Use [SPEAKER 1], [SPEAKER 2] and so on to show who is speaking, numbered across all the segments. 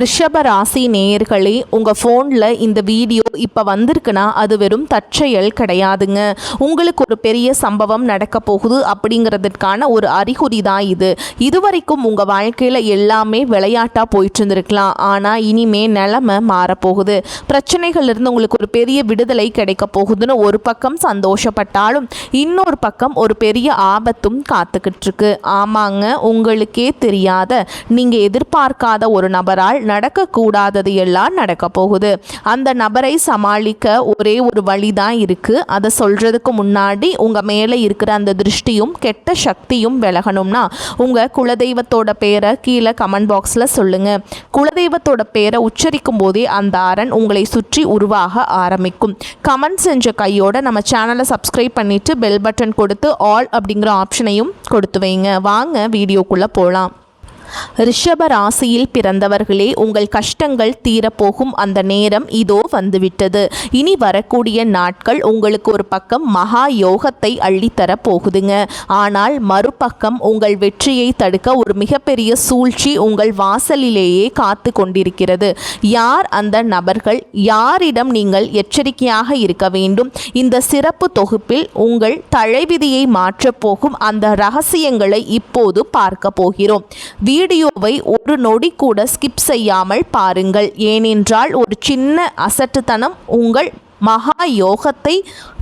[SPEAKER 1] ரிஷப ராசி நேயர்களே, உங்கள் ஃபோனில் இந்த வீடியோ இப்போ வந்திருக்குன்னா அது வெறும் தற்செயல் கிடையாதுங்க. உங்களுக்கு ஒரு பெரிய சம்பவம் நடக்க போகுது அப்படிங்கிறதுக்கான ஒரு அறிகுறி தான் இது. இதுவரைக்கும் உங்கள் வாழ்க்கையில் எல்லாமே விளையாட்டாக போயிட்டு இருந்திருக்கலாம். ஆனால் இனிமே நிலைமை மாறப்போகுது. பிரச்சனைகள்லேருந்து உங்களுக்கு ஒரு பெரிய விடுதலை கிடைக்க போகுதுன்னு ஒரு பக்கம் சந்தோஷப்பட்டாலும் இன்னொரு பக்கம் ஒரு பெரிய ஆபத்தும் காத்துக்கிட்டு இருக்கு. ஆமாங்க, உங்களுக்கே தெரியாத நீங்கள் எதிர்பார்க்காத ஒரு நபரால் நடக்கக்கூடாதது எல்லாம் நடக்க போகுது. அந்த நபரை சமாளிக்க ஒரே ஒரு வழி தான் இருக்கு. அதை சொல்றதுக்கு முன்னாடி உங்க மேலே இருக்கிற அந்த திருஷ்டியும் கெட்ட சக்தியும் விலகணும்னா உங்க குலதெய்வத்தோட பேரை கீழே கமெண்ட் பாக்ஸ்ல சொல்லுங்க. குலதெய்வத்தோட பேரை உச்சரிக்கும் போதே அந்த அரண் உங்களை சுற்றி உருவாக ஆரம்பிக்கும். கமெண்ட் செஞ்ச கையோட நம்ம சேனலை சப்ஸ்கிரைப் பண்ணிட்டு பெல் பட்டன் கொடுத்து ஆல் அப்படிங்கிற ஆப்ஷனையும் கொடுத்து வைங்க. வாங்க வீடியோக்குள்ள போகலாம். ரிஷப ராசியில் பிறந்தவர்களே, உங்கள் கஷ்டங்கள் தீரப்போகும் அந்த நேரம் இதோ வந்துவிட்டது. இனி வரக்கூடிய நாட்கள் உங்களுக்கு ஒரு பக்கம் மகா யோகத்தை அள்ளித்தர போகுதுங்க. ஆனால் மறுபக்கம் உங்கள் வெற்றியை தடுக்க ஒரு மிகப்பெரிய சூழ்ச்சி உங்கள் வாசலிலேயே காத்து கொண்டிருக்கிறது. யார் அந்த நபர்கள்? யாரிடம் நீங்கள் எச்சரிக்கையாக இருக்க வேண்டும்? இந்த சிறப்பு தொகுப்பில் உங்கள் தலைவிதியை மாற்றப்போகும் அந்த ரகசியங்களை இப்போது பார்க்க போகிறோம். வீடியோவை ஒரு நொடி கூட ஸ்கிப் செய்யாமல் பாருங்கள். ஏனென்றால் ஒரு சின்ன அசட்டுத்தனம் உங்கள் மகா யோகத்தை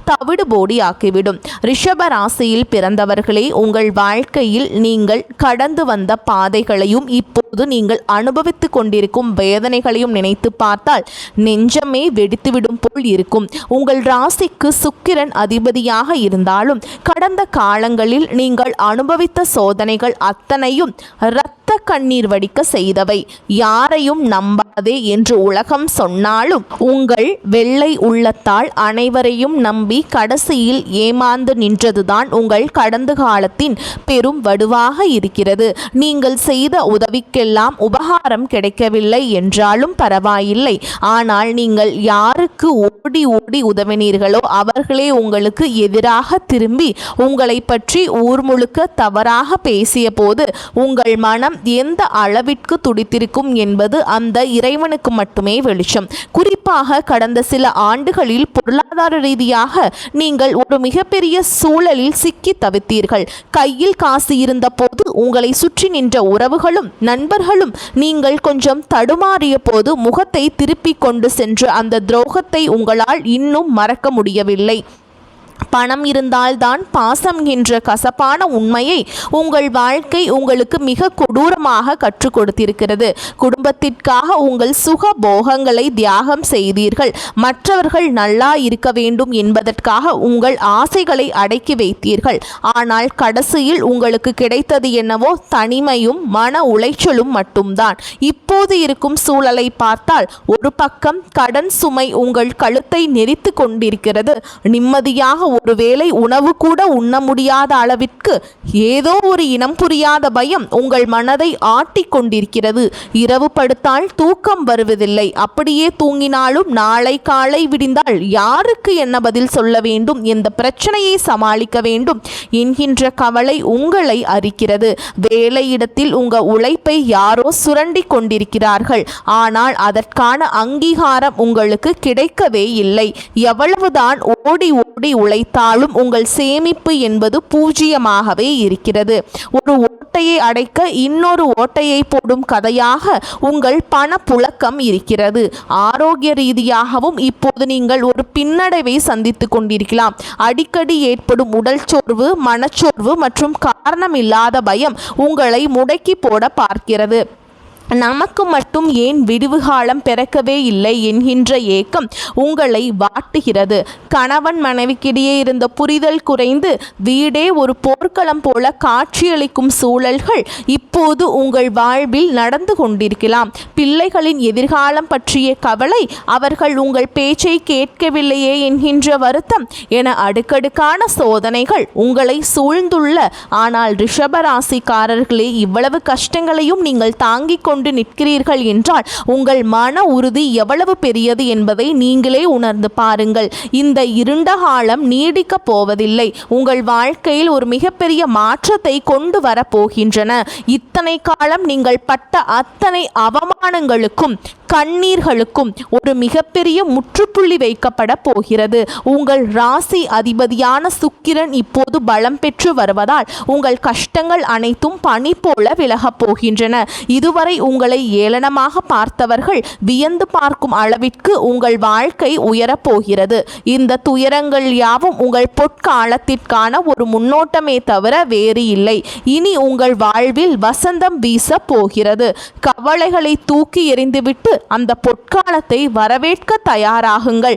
[SPEAKER 1] தவிடுபோடி ஆக்கிவிடும். ரிஷப ராசியில் பிறந்தவர்களே, உங்கள் வாழ்க்கையில் நீங்கள் கடந்து வந்த பாதைகளையும் இப்போது நீங்கள் அனுபவித்து கொண்டிருக்கும் வேதனைகளையும் நினைத்து பார்த்தால் நெஞ்சமே வெடித்துவிடும் போல் இருக்கும். உங்கள் ராசிக்கு சுக்கிரன் அதிபதியாக இருந்தாலும் கடந்த காலங்களில் நீங்கள் அனுபவித்த சோதனைகள் அத்தனையும் இரத்த கண்ணீர் வடிக்க செய்தவை. யாரையும் நம்பாதே என்று உலகம் சொன்னாலும் உங்கள் வெள்ளை உள்ளத்தால் அனைவரையும் நம்பி கடைசியில் ஏமாந்து நின்றதுதான் உங்கள் கடந்த காலத்தின் பெரும் வடுவாக இருக்கிறது. நீங்கள் செய்த உதவிக்கெல்லாம் உபகாரம் கிடைக்கவில்லை என்றாலும் பரவாயில்லை. ஆனால் நீங்கள் யாருக்கு ஓடி ஓடி உதவினீர்களோ அவர்களே உங்களுக்கு எதிராக திரும்பி உங்களை பற்றி ஊர் முழுக்க தவறாக பேசிய போது உங்கள் மனம் எந்த அளவிற்கு துடித்திருக்கும் என்பது அந்த இறைவனுக்கு மட்டுமே வெளிச்சம். குறிப்பாக கடந்த சில ஆண்டுகளில் பொருளாதார ரீதியாக நீங்கள் ஒரு மிகப்பெரிய சூழலில் சிக்கி தவித்தீர்கள். கையில் காசு இருந்த போது உங்களை சுற்றி நின்ற உறவுகளும் நண்பர்களும் நீங்கள் கொஞ்சம் தடுமாறிய போது முகத்தை திருப்பிக் கொண்டு சென்ற அந்த துரோகத்தை உங்களால் இன்னும் மறக்க முடியவில்லை. பணம் இருந்தால்தான் பாசம் என்ற கசப்பான உண்மையை உங்கள் வாழ்க்கை உங்களுக்கு மிக கொடூரமாக கற்றுக் கொடுத்திருக்கிறது. குடும்பத்திற்காக உங்கள் சுக போகங்களை தியாகம் செய்தீர்கள். மற்றவர்கள் நல்லா இருக்க வேண்டும் என்பதற்காக உங்கள் ஆசைகளை அடக்கி வைத்தீர்கள். ஆனால் கடைசியில் உங்களுக்கு கிடைத்தது என்னவோ தனிமையும் மன உளைச்சலும் மட்டும்தான். இப்போது இருக்கும் சூழலை பார்த்தால் ஒரு பக்கம் கடன் சுமை உங்கள் கழுத்தை நெரித்து கொண்டிருக்கிறது. நிம்மதியாக ஒருவேளை உணவு கூட உண்ண முடியாத அளவிற்கு ஏதோ ஒரு இனம் புரியாத பயம் உங்கள் மனதை ஆட்டி கொண்டிருக்கிறது. இரவு படுத்தால் தூக்கம் வருவதில்லை. அப்படியே தூங்கினாலும் நாளை காலை விடிந்தால் யாருக்கு என்ன பதில் சொல்ல வேண்டும், எந்த பிரச்சனையை சமாளிக்க வேண்டும் என்கின்ற கவலை உங்களை அரிக்கிறது. வேலையிடத்தில் உங்கள் உழைப்பை யாரோ சுரண்டி கொண்டிருக்கிறார்கள். ஆனால் அதற்கான அங்கீகாரம் உங்களுக்கு கிடைக்கவே இல்லை. எவ்வளவுதான் ஓடி ஓடி உழைத்தாலும் உங்கள் சேமிப்பு என்பது பூஜ்ஜியமாகவே இருக்கிறது. ஒரு ஓட்டையை அடைக்க இன்னொரு ஓட்டையை போடும் கதையாக உங்கள் பண புழக்கம் இருக்கிறது. ஆரோக்கிய ரீதியாகவும் இப்போது நீங்கள் ஒரு பின்னடைவை சந்தித்து கொண்டிருக்கலாம். அடிக்கடி ஏற்படும் உடல் சோர்வு, மனச்சோர்வு மற்றும் காரணமில்லாத பயம் உங்களை முடக்கி போட பார்க்கிறது. நமக்கு மட்டும் ஏன் விடுவு காலம் பிறக்கவே இல்லை என்கின்ற ஏக்கம் உங்களை வாட்டுகிறது. கணவன் மனைவிக்கிடையே இருந்த புரிதல் குறைந்து வீடே ஒரு போர்க்களம் போல காட்சியளிக்கும் சூழல்கள் இப்போது உங்கள் வாழ்வில் நடந்து கொண்டிருக்கலாம். பிள்ளைகளின் எதிர்காலம் பற்றிய கவலை, அவர்கள் உங்கள் பேச்சை கேட்கவில்லையே என்கின்ற வருத்தம் என அடுக்கடுக்கான சோதனைகள் உங்களை சூழ்ந்துள்ள. ஆனால் ரிஷபராசிக்காரர்களே, இவ்வளவு கஷ்டங்களையும் நீங்கள் தாங்கிக் கொண்டு நிற்கிறீர்கள் இருக்கிறீர்கள் என்றால் உங்கள் மன உறுதி எவ்வளவு பெரியது என்பதை நீங்களே உணர்ந்து பாருங்கள். இந்த இருண்ட காலம் நீடிக்கப் போவதில்லை. உங்கள் வாழ்க்கையில் ஒரு மிகப்பெரிய மாற்றத்தை கொண்டு வரப்போகின்றன. இத்தனை காலம் நீங்கள் பட்ட அத்தனை அவமானங்களுக்கும் கண்ணீர்களுக்கும் ஒரு மிகப்பெரிய முற்றுப்புள்ளி வைக்கப்பட போகிறது. உங்கள் ராசி அதிபதியான சுக்கிரன் இப்போது பலம் பெற்று வருவதால் உங்கள் கஷ்டங்கள் அனைத்தும் பனி போல விலகப் போகின்றன. இதுவரை உங்களை ஏளனமாக பார்த்தவர்கள் வியந்து பார்க்கும் அளவிற்கு உங்கள் வாழ்க்கை உயரப்போகிறது. இந்த துயரங்கள் யாவும் உங்கள் பொற்காலத்திற்கான ஒரு முன்னோட்டமே தவிர வேறு இல்லை. இனி உங்கள் வாழ்வில் வசந்தம் வீச போகிறது. கவலைகளை தூக்கி எறிந்துவிட்டு அந்த பொற்காலத்தை வரவேற்க தயாராகுங்கள்.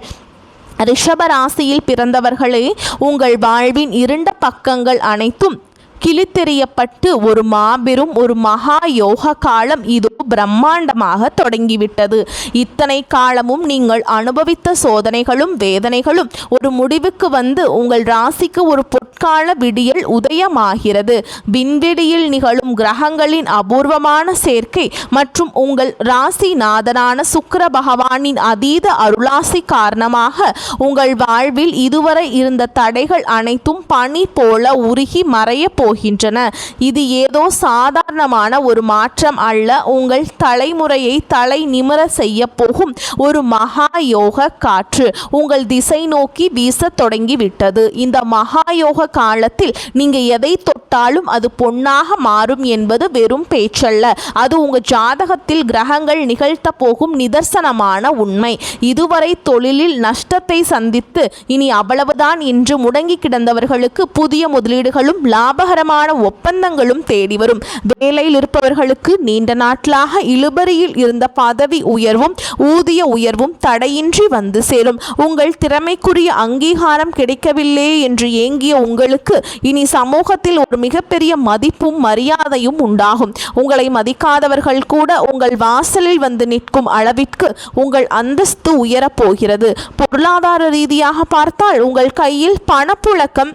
[SPEAKER 1] ரிஷப ராசியில் பிறந்தவர்களே, உங்கள் வாழ்வின் இருண்ட பக்கங்கள் அனைத்தும் கிழித்தெறியப்பட்டு ஒரு மாபெரும் ஒரு மகா யோக காலம் இதோ பிரம்மாண்டமாக தொடங்கிவிட்டது. இத்தனை காலமும் நீங்கள் அனுபவித்த சோதனைகளும் வேதனைகளும் ஒரு முடிவுக்கு வந்து உங்கள் ராசிக்கு ஒரு பொற்கால விடியல் உதயமாகிறது. விண்வெளியில் நிகழும் கிரகங்களின் அபூர்வமான சேர்க்கை மற்றும் உங்கள் ராசிநாதனான சுக்கிர பகவானின் அதீத அருளாசி காரணமாக உங்கள் வாழ்வில் இதுவரை இருந்த தடைகள் அனைத்தும் பனி போல உருகி மறைய போகின்றன. இது ஏதோ சாதாரணமான ஒரு மாற்றம் அல்ல. உங்கள் தலைமுறையை தலை நிமிர செய்ய போகும் ஒரு மகா யோக காற்று உங்கள் திசை நோக்கி வீச தொடங்கிவிட்டது. இந்த மகா யோக காலத்தில் நீங்க எதை தொட்டாலும் அது பொன்னாக மாறும் என்பது வெறும் பேச்சல்ல. அது உங்க ஜாதகத்தில் கிரகங்கள் நிகழ்த்த போகும் நிதர்சனமான உண்மை. இதுவரை தொழிலில் நஷ்டத்தை சந்தித்து இனி அவ்வளவுதான் என்று முடங்கி கிடந்தவர்களுக்கு புதிய முதலீடுகளும் லாபகரமான ஒப்பந்தங்களும் தேடி வரும். வேலையில் இருப்பவர்களுக்கு நீண்ட நாட்களாக இழுபறியில் இருந்த பதவி உயர்வும் ஊதிய உயர்வும் தடையின்றி வந்து சேரும். உங்கள் திறமைக்குரிய அங்கீகாரம் கிடைக்கவில்லை என்று ஏங்கிய உங்களுக்கு இனி சமூகத்தில் ஒரு மிகப்பெரிய மதிப்பும் மரியாதையும் உண்டாகும். உங்களை மதிக்காதவர்கள் கூட உங்கள் வாசலில் வந்து நிற்கும் அளவிற்கு உங்கள் அந்தஸ்து உயரப்போகிறது. பொருளாதார ரீதியாக பார்த்தால் உங்கள் கையில் பணப்புழக்கம்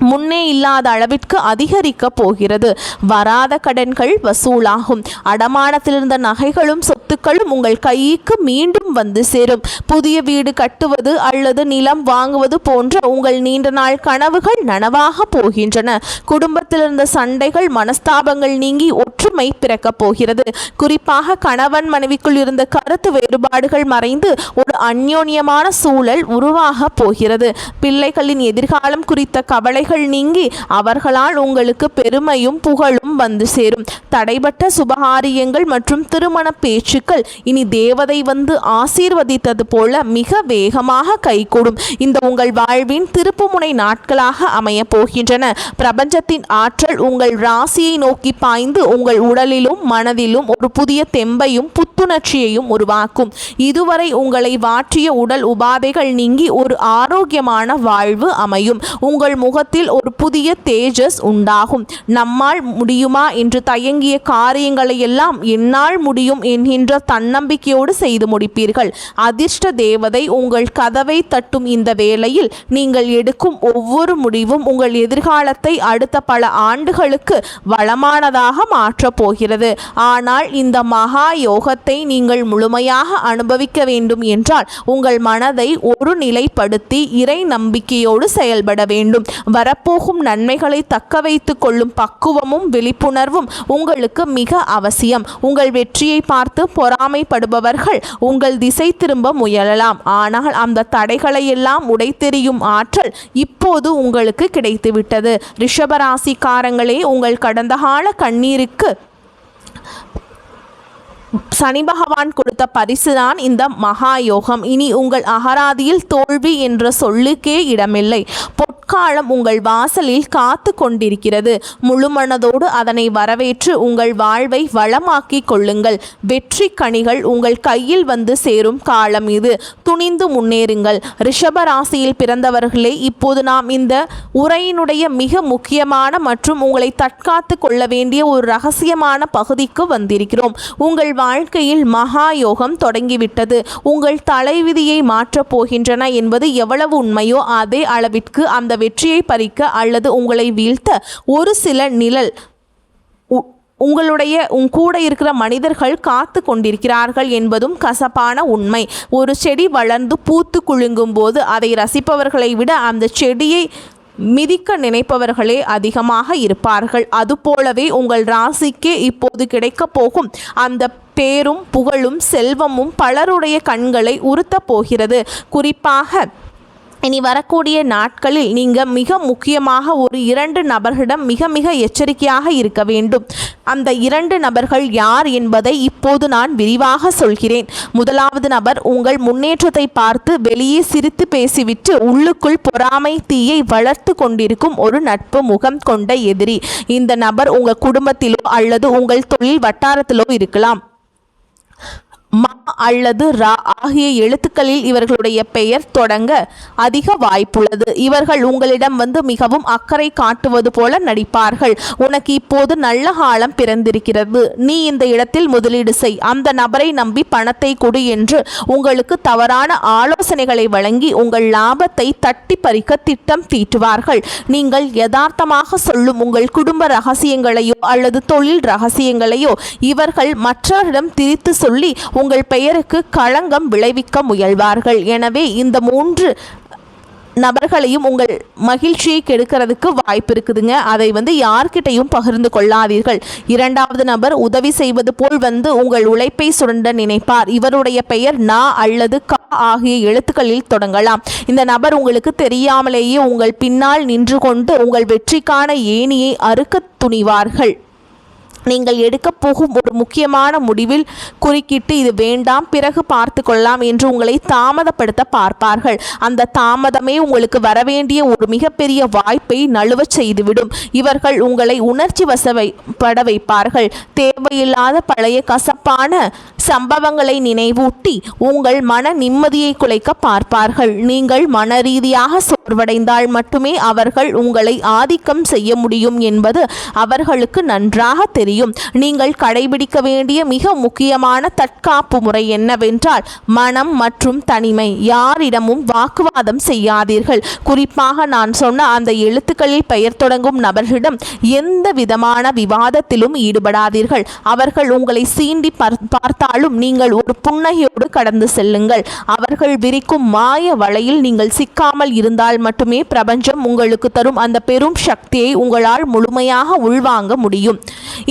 [SPEAKER 1] முன்னே இல்லாத அளவிற்கு அதிகரிக்க போகிறது. வராத கடன்கள் வசூலாகும். அடமானத்தில் இருந்த நகைகளும் சொத்துக்களும் உங்கள் கைக்கு மீண்டும் வந்து சேரும். புதிய வீடு கட்டுவது அல்லது நிலம் வாங்குவது போன்ற உங்கள் நீண்ட நாள் கனவுகள் நனவாக போகின்றன. குடும்பத்தில் இருந்த சண்டைகள் மனஸ்தாபங்கள் நீங்கி ஒற்றுமை பிறக்கப் போகிறது. குறிப்பாக கணவன் மனைவிக்குள் இருந்த கருத்து வேறுபாடுகள் மறைந்து ஒரு அந்யோன்யமான சூழல் உருவாக போகிறது. பிள்ளைகளின் எதிர்காலம் குறித்த கவலை நீங்கி அவர்களால் உங்களுக்கு பெருமையும் புகழும் வந்து சேரும். தடைபட்ட சுபகாரியங்கள் மற்றும் திருமண பேச்சுக்கள் இனி தேவதை வந்து ஆசீர்வதித்தது போல மிக வேகமாக கைகூடும். இந்த உங்கள் வாழ்வின் திருப்புமுனை நாட்களாக அமைய போகின்றன. பிரபஞ்சத்தின் ஆற்றல் உங்கள் ராசியை நோக்கி பாய்ந்து உங்கள் உடலிலும் மனதிலும் ஒரு புதிய தெம்பையும் புத்துணர்ச்சியையும் உருவாக்கும். இதுவரை உங்களை வாற்றிய உடல் உபாதைகள் நீங்கி ஒரு ஆரோக்கியமான வாழ்வு அமையும். உங்கள் முகத்தில் ஒரு புதிய தேஜஸ் உண்டாகும். நம்மால் முடியுமா என்று தயங்கிய காரியங்களை எல்லாம் என்னால் முடியும் என்கின்ற தன்னம்பிக்கையோடு செய்து முடிப்பீர்கள். அதிர்ஷ்ட தேவதை உங்கள் கதவை தட்டும் இந்த வேளையில் நீங்கள் எடுக்கும் ஒவ்வொரு முடிவும் உங்கள் எதிர்காலத்தை அடுத்த பல ஆண்டுகளுக்கு வளமானதாக மாற்றப் போகிறது. ஆனால் இந்த மகா யோகத்தை நீங்கள் முழுமையாக அனுபவிக்க வேண்டும் என்றால் உங்கள் மனதை ஒரு நிலைப்படுத்தி இறை நம்பிக்கையோடு செயல்பட வேண்டும். வரப்போகும் நன்மைகளை தக்க வைத்துக் கொள்ளும் பக்குவமும் விழிப்புணர்வும் உங்களுக்கு மிக அவசியம். உங்கள் வெற்றியை பார்த்து பொறாமைப்படுபவர்கள் உங்கள் திசை திரும்ப முயலலாம். ஆனால் அந்த தடைகளை எல்லாம் உடைத்தெறியும் ஆற்றல் இப்போது உங்களுக்கு கிடைத்துவிட்டது. ரிஷபராசிக்காரங்களே, உங்கள் கடந்த கால கண்ணீருக்கு சனி பகவான் கொடுத்த பரிசுதான் இந்த மகா யோகம். இனி உங்கள் அகராதியில் தோல்வி என்ற சொல்லுக்கே இடமில்லை. பொற்காலம் உங்கள் வாசலில் காத்து கொண்டிருக்கிறது. முழு மனதோடு அதனை வரவேற்று உங்கள் வாழ்வை வளமாக்கி கொள்ளுங்கள். வெற்றி கனிகள் உங்கள் கையில் வந்து சேரும் காலம் இது. துணிந்து முன்னேறுங்கள். ரிஷப ராசியில் பிறந்தவர்களே, இப்போது நாம் இந்த உரையினுடைய மிக முக்கியமான மற்றும் உங்களை தற்காத்து கொள்ள வேண்டிய ஒரு ரகசியமான பகுதிக்கு வந்திருக்கிறோம். உங்கள் வாழ்க்கையில் மகா யோகம் தொடங்கிவிட்டது. உங்கள் தலைவிதியை மாற்றப் போகின்றன என்பது எவ்வளவு உண்மையோ அதே அளவிற்கு அந்த வெற்றியை பறிக்க அல்லது உங்களை வீழ்த்த ஒரு சில நிழல் உன் கூட இருக்கிற மனிதர்கள் காத்து கொண்டிருக்கிறார்கள் என்பதும் கசப்பான உண்மை. ஒரு செடி வளர்ந்து பூத்து குலுங்கும் போது அதை ரசிப்பவர்களை விட அந்த செடியை மிதிக்க நினைப்பவர்களே அதிகமாக இருப்பார்கள். அதுபோலவே உங்கள் ராசிக்கே இப்போது கிடைக்கப் போகும் அந்த பேரும் புகழும் செல்வமும் பலருடைய கண்களை உறுத்தப் போகிறது. குறிப்பாக இனி வரக்கூடிய நாட்களில் நீங்கள் மிக முக்கியமாக ஒரு 2 நபர்களிடம் மிக மிக எச்சரிக்கையாக இருக்க வேண்டும். அந்த 2 நபர்கள் யார் என்பதை இப்போது நான் விரிவாக சொல்கிறேன். முதலாவது நபர் உங்கள் முன்னேற்றத்தை பார்த்து வெளியே சிரித்து பேசிவிட்டு உள்ளுக்குள் பொறாமை தீயை வளர்த்து கொண்டிருக்கும் ஒரு நட்பு முகம் கொண்ட எதிரி. இந்த நபர் உங்கள் குடும்பத்திலோ அல்லது உங்கள் தொழில் வட்டாரத்திலோ இருக்கலாம். மா அல்லது ரா ஆகிய எழுத்துக்களில் இவர்களுடைய பெயர் தொடங்க அதிக வாய்ப்புள்ளது. இவர்கள் உங்களிடம் மிகவும் அக்கறை காட்டுவது போல நடிப்பார்கள். உனக்கு இப்போது நல்ல காலம் பிறந்திருக்கிறது, நீ இந்த இடத்தில் முதலீடு செய், அந்த நபரை நம்பி பணத்தை கொடு என்று உங்களுக்கு தவறான ஆலோசனைகளை வழங்கி உங்கள் லாபத்தை தட்டி பறிக்க திட்டம் தீட்டுவார்கள். நீங்கள் யதார்த்தமாக சொல்லும் உங்கள் குடும்ப ரகசியங்களையோ அல்லது தொழில் ரகசியங்களையோ இவர்கள் மற்றவரிடம் திரித்து சொல்லி உங்கள் பெயருக்கு களங்கம் விளைவிக்க முயல்வார்கள். எனவே இந்த 3 நபர்களையும் உங்கள் மகிழ்ச்சியை கெடுக்கிறதுக்கு வாய்ப்பு இருக்குதுங்க. அதை யார்கிட்டையும் பகிர்ந்து கொள்ளாதீர்கள். 2வது நபர் உதவி செய்வது போல் உங்கள் உழைப்பை சுரண்ட நினைப்பார். இவருடைய பெயர் நா அல்லது கா ஆகிய எழுத்துக்களில் தொடங்கலாம். இந்த நபர் உங்களுக்கு தெரியாமலேயே உங்கள் பின்னால் நின்று கொண்டு உங்கள் வெற்றிக்கான ஏணியை அறுக்க துணிவார்கள். நீங்கள் எடுக்கப் போகும் ஒரு முக்கியமான முடிவில் குறுக்கிட்டு இது வேண்டாம், பிறகு பார்த்து கொள்ளலாம் என்று உங்களை தாமதப்படுத்த பார்ப்பார்கள். அந்த தாமதமே உங்களுக்கு வரவேண்டிய ஒரு மிகப்பெரிய வாய்ப்பை நழுவச் செய்துவிடும். இவர்கள் உங்களை உணர்ச்சி வசப்பட வைப்பார்கள். தேவையில்லாத பழைய கசப்பான சம்பவங்களை நினைவூட்டி உங்கள் மன நிம்மதியை குலைக்க பார்ப்பார்கள். நீங்கள் மன ரீதியாக சோர்வடைந்தால் மட்டுமே அவர்கள் உங்களை ஆதிக்கம் செய்ய முடியும் என்பது அவர்களுக்கு நன்றாக தெரியும். நீங்கள் கடைபிடிக்க வேண்டிய மிக முக்கியமான தற்காப்பு முறை என்னவென்றால் மனம் மற்றும் தனிமை. யாரிடமும் வாக்குவாதம் செய்யாதீர்கள். குறிப்பாக நான் சொன்ன அந்த எழுத்துக்களில் பெயர் தொடங்கும் நபர்களிடம் எந்த விதமான விவாதத்திலும் ஈடுபடாதீர்கள். அவர்கள் உங்களை சீண்டி பார்த்தாலும் நீங்கள் ஒரு புன்னகையோடு கடந்து செல்லுங்கள். அவர்கள் விரிக்கும் மாய வலையில் நீங்கள் சிக்காமல் இருந்தால் மட்டுமே பிரபஞ்சம் உங்களுக்கு தரும் அந்த பெரும் சக்தியை உங்களால் முழுமையாக உள்வாங்க முடியும்.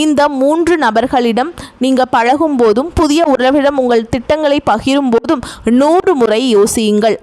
[SPEAKER 1] இந்த 3 நபர்களிடம் நீங்கள் பழகும் போதும் புதிய உறவிடம் உங்கள் திட்டங்களை பகிரும் போதும் 100 முறை யோசியுங்கள்.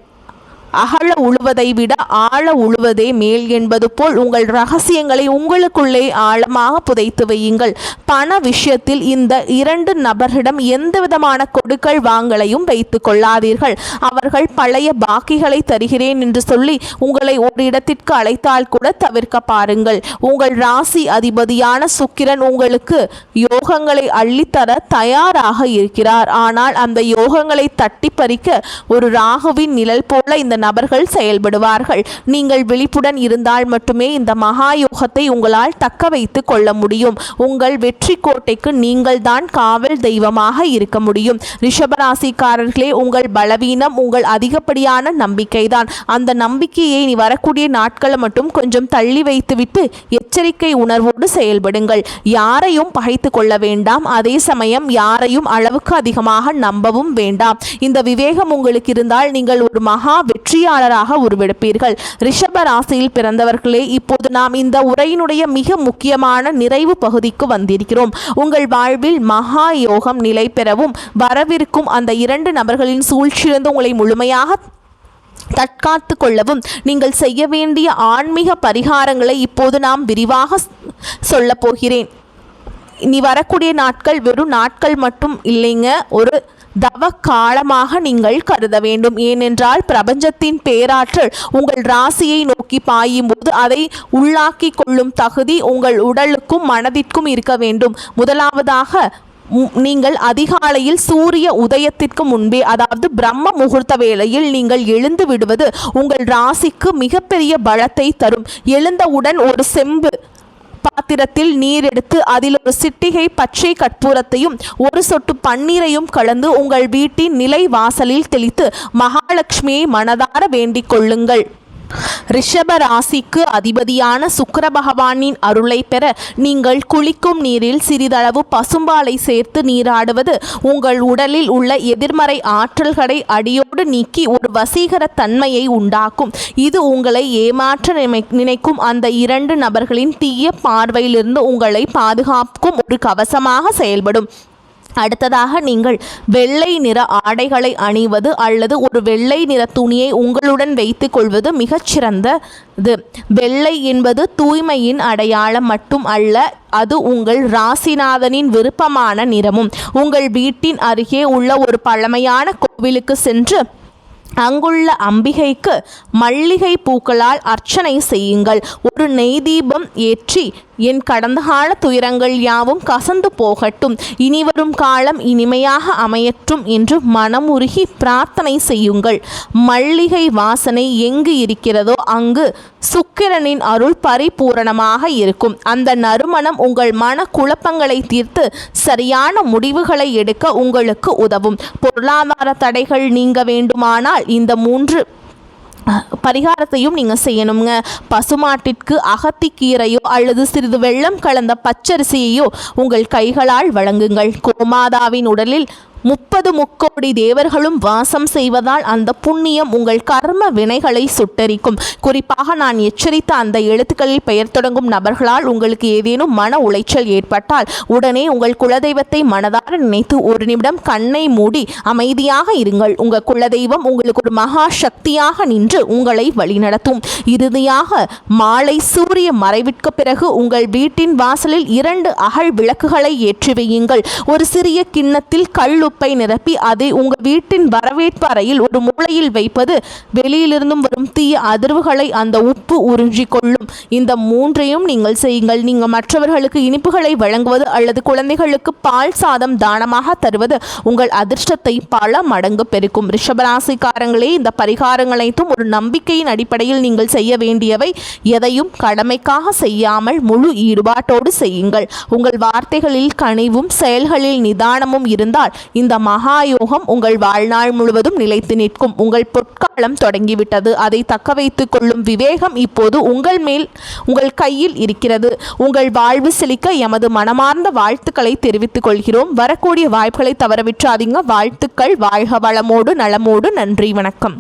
[SPEAKER 1] அகல உழுவதை விட ஆழ உழுவதே மேல் என்பது போல் உங்கள் ரகசியங்களை உங்களுக்குள்ளே ஆழமாக புதைத்து வையுங்கள். பண விஷயத்தில் இந்த 2 நபர்களிடம் எந்தவிதமான கொடுக்கல் வாங்கலையும் வைத்து கொள்ளாதீர்கள். அவர்கள் பழைய பாக்கிகளை தருகிறேன் என்று சொல்லி உங்களை ஒரு இடத்திற்கு அழைத்தால் கூட தவிர்க்க பாருங்கள். உங்கள் ராசி அதிபதியான சுக்கிரன் உங்களுக்கு யோகங்களை அள்ளித்தர தயாராக இருக்கிறார். ஆனால் அந்த யோகங்களை தட்டி பறிக்க ஒரு ராகுவின் நிழல் போல இந்த நபர்கள் செயல்படுவார்கள். நீங்கள் விழிப்புடன் இருந்தால் மட்டுமே இந்த மகா யோகத்தை உங்களால் தக்க வைத்து கொள்ள முடியும். உங்கள் வெற்றி கோட்டைக்கு நீங்கள் தான் காவல் தெய்வமாக இருக்க முடியும். ரிஷபராசிக்காரர்களே, உங்கள் பலவீனம் உங்கள் அதிகப்படியான நம்பிக்கைதான். அந்த நம்பிக்கையை நீ வரக்கூடிய நாட்களை மட்டும் கொஞ்சம் தள்ளி வைத்துவிட்டு எச்சரிக்கை உணர்வோடு செயல்படுங்கள். யாரையும் பகைத்து கொள்ள வேண்டாம். அதே சமயம் யாரையும் அளவுக்கு அதிகமாக நம்பவும் வேண்டாம். இந்த விவேகம் உங்களுக்கு இருந்தால் நீங்கள் ஒரு மகா வெற்றியாளராக உருவெடுப்பீர்கள். ரிஷப ராசியில் பிறந்தவர்களே, இப்போது நாம் இந்த உரையினுடைய மிக முக்கியமான நிறைவு பகுதிக்கு வந்திருக்கிறோம். உங்கள் வாழ்வில் மகா யோகம் நிலை பெறவும் வரவிருக்கும் அந்த 2 நபர்களின் சூழ்ச்சியிலிருந்து உங்களை முழுமையாக தற்காத்து கொள்ளவும் நீங்கள் செய்ய வேண்டிய ஆன்மீக பரிகாரங்களை இப்போது நாம் விரிவாக சொல்ல போகிறேன். இனி வரக்கூடிய நாட்கள் வெறும் நாட்கள் மட்டும் இல்லைங்க, ஒரு தவ காலமாக நீங்கள் கருத வேண்டும். ஏனென்றால் பிரபஞ்சத்தின் பேராற்றல் உங்கள் ராசியை நோக்கி பாயும் போது அதை உள்ளாக்கி கொள்ளும் தகுதி உங்கள் உடலுக்கும் மனதிற்கும் இருக்க வேண்டும். முதலாவதாக நீங்கள் அதிகாலையில் சூரிய உதயத்திற்கு முன்பே, அதாவது பிரம்ம முகூர்த்த வேளையில் நீங்கள் எழுந்து விடுவது உங்கள் ராசிக்கு மிகப்பெரிய பலத்தை தரும். எழுந்தவுடன் ஒரு செம்பு பாத்திரத்தில் நீர் எடுத்து அதில் ஒரு சிட்டிகை பச்சை கற்பூரத்தையும் ஒரு சொட்டு பன்னீரையும் கலந்து உங்கள் வீட்டின் நிலை வாசலில் தெளித்து மகாலட்சுமியை மனதார வேண்டிக் கொள்ளுங்கள். ரிஷப ராசிக்கு அதிபதியான சுக்கிர பகவானின் அருளை பெற நீங்கள் குளிக்கும் நீரில் சிறிதளவு பசும்பாலை சேர்த்து நீராடுவது உங்கள் உடலில் உள்ள எதிர்மறை ஆற்றல்களை அடியோடு நீக்கி ஒரு வசீகர தன்மையை உண்டாக்கும். இது உங்களை ஏமாற்ற நினைக்கும் அந்த 2 நபர்களின் தீய பார்வையிலிருந்து உங்களை பாதுகாக்கும் ஒரு கவசமாக செயல்படும். அடுத்ததாக நீங்கள் வெள்ளை நிற ஆடைகளை அணிவது அல்லது ஒரு வெள்ளை நிற துணியை உங்களுடன் வைத்துக் கொள்வது மிகச்சிறந்தது. வெள்ளை என்பது தூய்மையின் அடையாளம் மட்டும் அல்ல, அது உங்கள் ராசிநாதனின் விருப்பமான நிறமும். உங்கள் வீட்டின் அருகே உள்ள ஒரு பழமையான கோவிலுக்கு சென்று அங்குள்ள அம்பிகைக்கு மல்லிகை பூக்களால் அர்ச்சனை செய்யுங்கள். ஒரு நெய் தீபம் ஏற்றி என் கடந்த கால துயரங்கள் யாவும் கசந்து போகட்டும், இனிவரும் காலம் இனிமையாக அமையற்றும் என்று மனமுருகி பிரார்த்தனை செய்யுங்கள். மல்லிகை வாசனை எங்கு இருக்கிறதோ அங்கு சுக்கிரனின் அருள் பரிபூரணமாக இருக்கும். அந்த நறுமணம் உங்கள் மன குழப்பங்களை தீர்த்து சரியான முடிவுகளை எடுக்க உங்களுக்கு உதவும். பொருளாதார தடைகள் நீங்க வேண்டுமானால் இந்த 3 பரிகாரத்தையும் நீங்கள் செய்யணுங்க. பசுமாட்டிற்கு அகத்திக்கீரையோ அல்லது சிறிது வெள்ளம் கலந்த பச்சரிசியையோ உங்கள் கைகளால் வழங்குங்கள். கோமாதாவின் உடலில் 30 முக்கோடி தேவர்களும் வாசம் செய்வதால் அந்த புண்ணியம் உங்கள் கர்ம வினைகளை சுட்டரிக்கும். குறிப்பாக நான் எச்சரித்த அந்த எழுத்துக்களில் பெயர் தொடங்கும் நபர்களால் உங்களுக்கு ஏதேனும் மன உளைச்சல் ஏற்பட்டால் உடனே உங்கள் குலதெய்வத்தை மனதார நினைத்து ஒரு நிமிடம் கண்ணை மூடி அமைதியாக இருங்கள். உங்கள் குலதெய்வம் உங்களுக்கு ஒரு மகா சக்தியாக நின்று உங்களை வழிநடத்தும். இறுதியாக மாலை சூரிய மறைவிற்கு பிறகு உங்கள் வீட்டின் வாசலில் 2 அகல் விளக்குகளை ஏற்றி வையுங்கள். ஒரு சிறிய கிண்ணத்தில் கல்லுப்பை நிரப்பி அதை உங்கள் வீட்டின் வரவேற்பு அறையில் ஒரு மூலையில் வைப்பது வெளியிலிருந்தும் வரும் தீய அதிர்வுகளை அந்த உப்பு உறிஞ்சிக் கொள்ளும். இந்த 3ஐயும் நீங்கள் செய்யுங்கள். நீங்கள் மற்றவர்களுக்கு இனிப்புகளை வழங்குவது அல்லது குழந்தைகளுக்கு பால் சாதம் தானமாக தருவது உங்கள் அதிர்ஷ்டத்தை பல மடங்கு பெருக்கும். ரிஷபராசிக்காரங்களே, இந்த பரிகாரங்கள் அனைத்தும் ஒரு நம்பிக்கையின் அடிப்படையில் நீங்கள் செய்ய வேண்டியவை. எதையும் கடமைக்காக செய்யாமல் முழு ஈடுபாட்டோடு செய்யுங்கள். உங்கள் வார்த்தைகளில் கனிவும் செயல்களில் நிதானமும் இருந்தால் இந்த மகாயோகம் உங்கள் வாழ்நாள் முழுவதும் நிலைத்து நிற்கும். உங்கள் பொற்காலம் தொடங்கிவிட்டது. அதை தக்க வைத்துக் கொள்ளும் விவேகம் இப்போது உங்கள் கையில் இருக்கிறது. உங்கள் வாழ்வு செழிக்க எமது மனமார்ந்த வாழ்த்துக்களை தெரிவித்துக் கொள்கிறோம். வரக்கூடிய வாய்ப்புகளை தவறவிட்டாதீங்க. வாழ்த்துக்கள். வாழ்க வளமோடு நலமோடு. நன்றி, வணக்கம்.